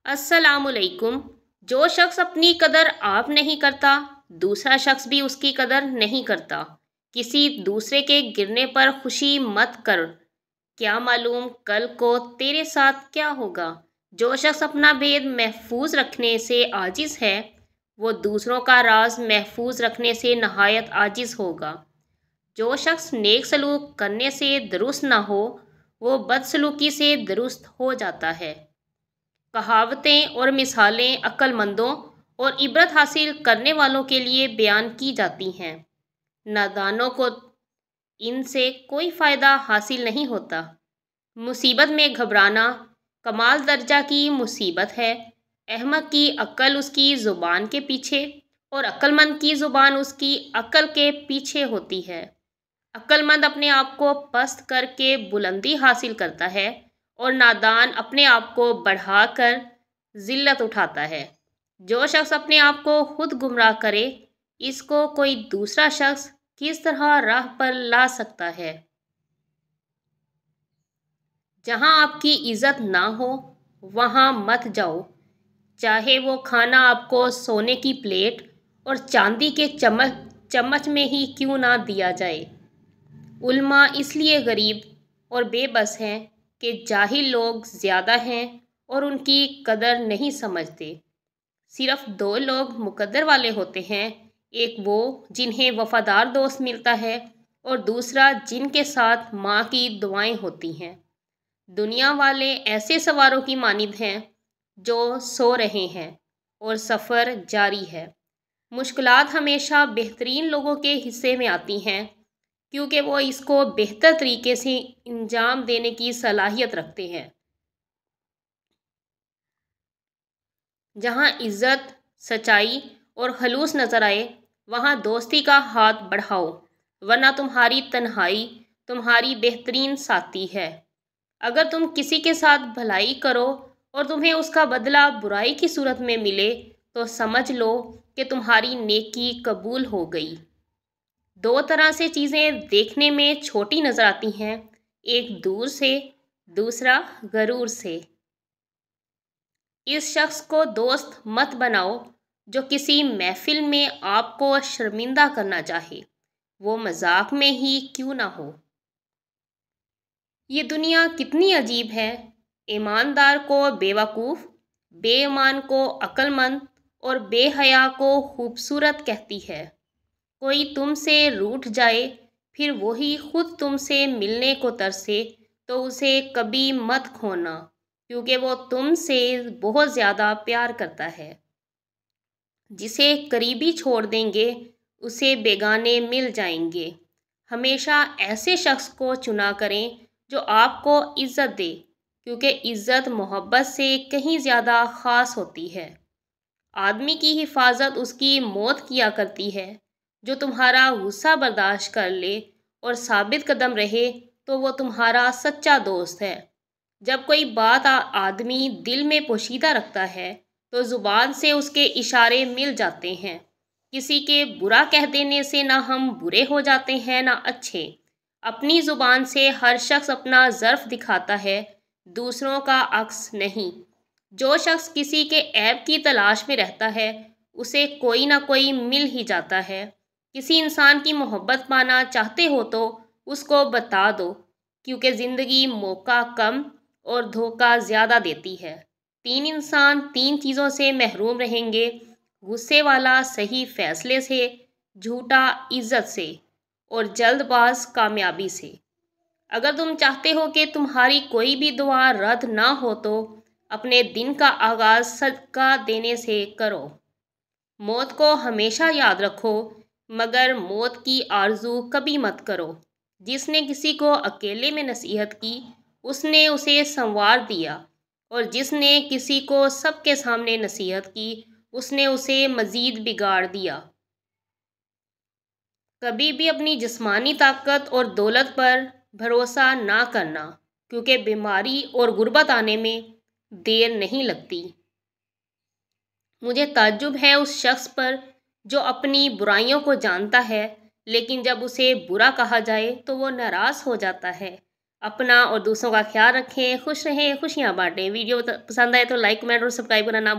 अस्सलाम वालेकुम। जो शख्स अपनी कदर आप नहीं करता, दूसरा शख्स भी उसकी कदर नहीं करता। किसी दूसरे के गिरने पर खुशी मत कर, क्या मालूम कल को तेरे साथ क्या होगा। जो शख्स अपना भेद महफूज रखने से आजिज है, वो दूसरों का राज महफूज रखने से नहायत आजिज होगा। जो शख्स नेक सलूक करने से दुरुस्त ना हो, वो बदसलूकी से दुरुस्त हो जाता है। कहावतें और मिसालें अक्लमंदों और इबरत हासिल करने वालों के लिए बयान की जाती हैं। नादानों को इनसे कोई फ़ायदा हासिल नहीं होता। मुसीबत में घबराना कमाल दर्जा की मुसीबत है। अहमक की अक्ल उसकी ज़ुबान के पीछे और अक्लमंद की ज़ुबान उसकी अक्ल के पीछे होती है। अक्लमंद अपने आप को पस्त करके बुलंदी हासिल करता है और नादान अपने आप को बढ़ाकर जिल्लत उठाता है। जो शख्स अपने आप को खुद गुमराह करे, इसको कोई दूसरा शख्स किस तरह राह पर ला सकता है। जहां आपकी इज्जत ना हो, वहां मत जाओ, चाहे वो खाना आपको सोने की प्लेट और चांदी के चम्मच में ही क्यों ना दिया जाए। उल्मा इसलिए गरीब और बेबस हैं कि जाहिल लोग ज़्यादा हैं और उनकी कदर नहीं समझते। सिर्फ दो लोग मुकद्दर वाले होते हैं, एक वो जिन्हें वफादार दोस्त मिलता है और दूसरा जिनके साथ माँ की दुआएं होती हैं। दुनिया वाले ऐसे सवारों की मानिंद हैं जो सो रहे हैं और सफ़र जारी है। मुश्किलात हमेशा बेहतरीन लोगों के हिस्से में आती हैं, क्योंकि वो इसको बेहतर तरीके से अंजाम देने की सलाहियत रखते हैं। जहाँ इज़्ज़त, सच्चाई और खलूस नज़र आए, वहाँ दोस्ती का हाथ बढ़ाओ, वरना तुम्हारी तन्हाई तुम्हारी बेहतरीन साथी है। अगर तुम किसी के साथ भलाई करो और तुम्हें उसका बदला बुराई की सूरत में मिले, तो समझ लो कि तुम्हारी नेकी कबूल हो गई। दो तरह से चीज़ें देखने में छोटी नज़र आती हैं, एक दूर से, दूसरा गरूर से। इस शख्स को दोस्त मत बनाओ जो किसी महफिल में आपको शर्मिंदा करना चाहे, वो मजाक में ही क्यों ना हो। ये दुनिया कितनी अजीब है। ईमानदार को बेवकूफ़, बेईमान को अक्लमंद और बेहया को खूबसूरत कहती है। कोई तुमसे रूठ जाए, फिर वही खुद तुमसे मिलने को तरसे, तो उसे कभी मत खोना, क्योंकि वो तुमसे बहुत ज़्यादा प्यार करता है। जिसे करीबी छोड़ देंगे, उसे बेगाने मिल जाएंगे। हमेशा ऐसे शख्स को चुना करें जो आपको इज़्ज़त दे, क्योंकि इज़्ज़त मोहब्बत से कहीं ज़्यादा ख़ास होती है। आदमी की हिफाजत उसकी मौत किया करती है। जो तुम्हारा गुस्सा बर्दाश्त कर ले और साबित कदम रहे, तो वो तुम्हारा सच्चा दोस्त है। जब कोई बात आदमी दिल में पोशीदा रखता है, तो ज़ुबान से उसके इशारे मिल जाते हैं। किसी के बुरा कह देने से ना हम बुरे हो जाते हैं ना अच्छे। अपनी ज़ुबान से हर शख्स अपना ज़र्फ़ दिखाता है, दूसरों का अक्स नहीं। जो शख्स किसी के ऐब की तलाश में रहता है, उसे कोई ना कोई मिल ही जाता है। किसी इंसान की मोहब्बत पाना चाहते हो तो उसको बता दो, क्योंकि ज़िंदगी मौका कम और धोखा ज़्यादा देती है। तीन इंसान तीन चीज़ों से महरूम रहेंगे, गुस्से वाला सही फैसले से, झूठा इज़्ज़त से और जल्दबाज कामयाबी से। अगर तुम चाहते हो कि तुम्हारी कोई भी दुआ रद्द ना हो, तो अपने दिन का आगाज़ सदका देने से करो। मौत को हमेशा याद रखो, मगर मौत की आरज़ू कभी मत करो। जिसने किसी को अकेले में नसीहत की, उसने उसे संवार दिया, और जिसने किसी को सबके सामने नसीहत की, उसने उसे मज़ीद बिगाड़ दिया। कभी भी अपनी जिस्मानी ताकत और दौलत पर भरोसा ना करना, क्योंकि बीमारी और गुर्बत आने में देर नहीं लगती। मुझे ताज्जुब है उस शख्स पर जो अपनी बुराइयों को जानता है, लेकिन जब उसे बुरा कहा जाए तो वो नाराज़ हो जाता है। اپنا اور دوسروں کا خیال رکھیں، خوش رہیں، خوشیاں بانٹیں۔ ویڈیو پسند آئے تو لائک، کمنٹ اور سبسکرائب کرنا نہ